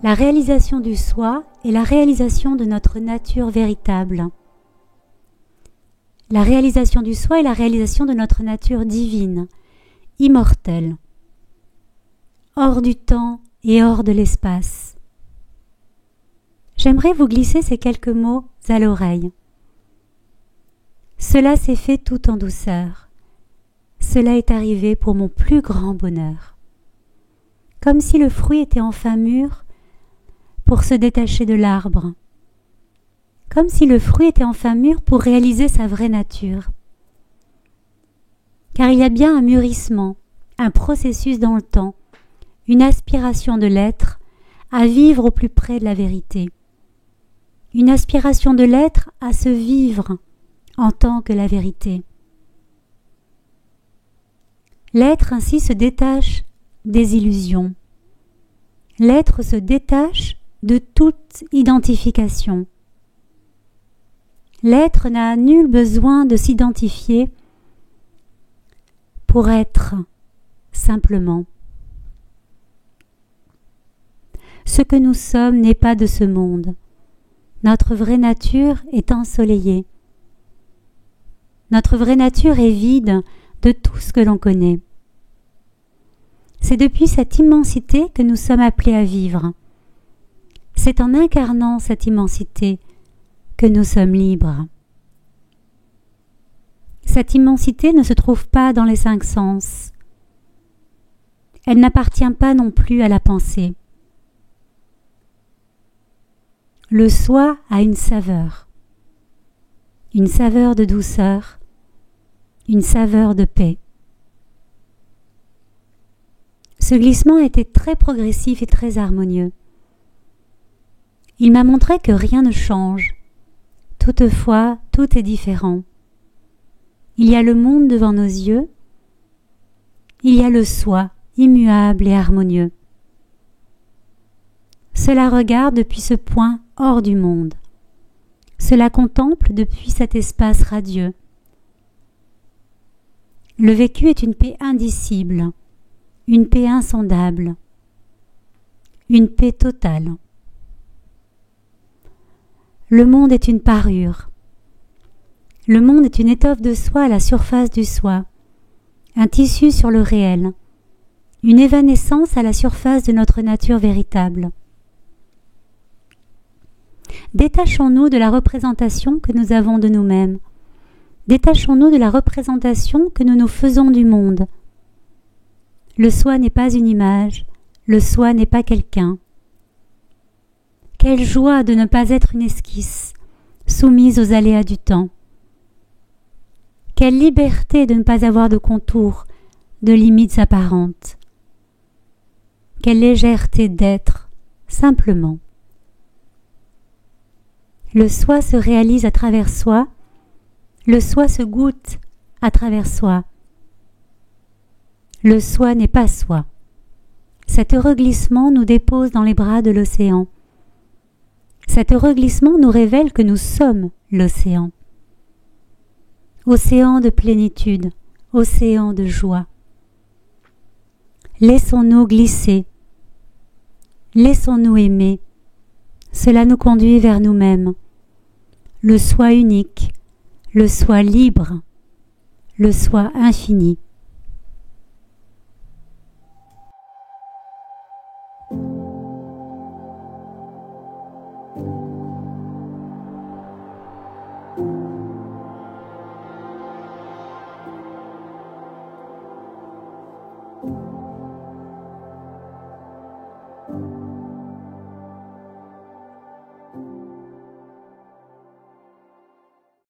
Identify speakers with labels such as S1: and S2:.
S1: La réalisation du soi est la réalisation de notre nature véritable. La réalisation du soi est la réalisation de notre nature divine, immortelle, hors du temps et hors de l'espace. J'aimerais vous glisser ces quelques mots à l'oreille. Cela s'est fait tout en douceur. Cela est arrivé pour mon plus grand bonheur. Comme si le fruit était enfin mûr pour se détacher de l'arbre. Comme si le fruit était enfin mûr pour réaliser sa vraie nature. Car il y a bien un mûrissement, un processus dans le temps, une aspiration de l'être à vivre au plus près de la vérité. Une aspiration de l'être à se vivre en tant que la vérité. L'être ainsi se détache des illusions. L'être se détache de toute identification. L'être n'a nul besoin de s'identifier pour être simplement. Ce que nous sommes n'est pas de ce monde. Notre vraie nature est ensoleillée. Notre vraie nature est vide de tout ce que l'on connaît. C'est depuis cette immensité que nous sommes appelés à vivre. C'est en incarnant cette immensité que nous sommes libres. Cette immensité ne se trouve pas dans les 5 sens. Elle n'appartient pas non plus à la pensée. Le soi a une saveur de douceur, une saveur de paix. Ce glissement a été très progressif et très harmonieux. Il m'a montré que rien ne change. Toutefois, tout est différent. Il y a le monde devant nos yeux. Il y a le soi, immuable et harmonieux. Cela regarde depuis ce point hors du monde. Cela contemple depuis cet espace radieux. Le vécu est une paix indicible, une paix insondable, une paix totale. Le monde est une parure. Le monde est une étoffe de soie à la surface du soi, un tissu sur le réel, une évanescence à la surface de notre nature véritable. Détachons-nous de la représentation que nous avons de nous-mêmes. Détachons-nous de la représentation que nous nous faisons du monde. Le soi n'est pas une image, le soi n'est pas quelqu'un. Quelle joie de ne pas être une esquisse, soumise aux aléas du temps. Quelle liberté de ne pas avoir de contours, de limites apparentes. Quelle légèreté d'être, simplement. Le soi se réalise à travers soi, le soi se goûte à travers soi. Le soi n'est pas soi. Cet heureux glissement nous dépose dans les bras de l'océan. Cet heureux glissement nous révèle que nous sommes l'océan. Océan de plénitude, océan de joie. Laissons-nous glisser, laissons-nous aimer. Cela nous conduit vers nous-mêmes. Le soi unique, le soi libre, le soi infini.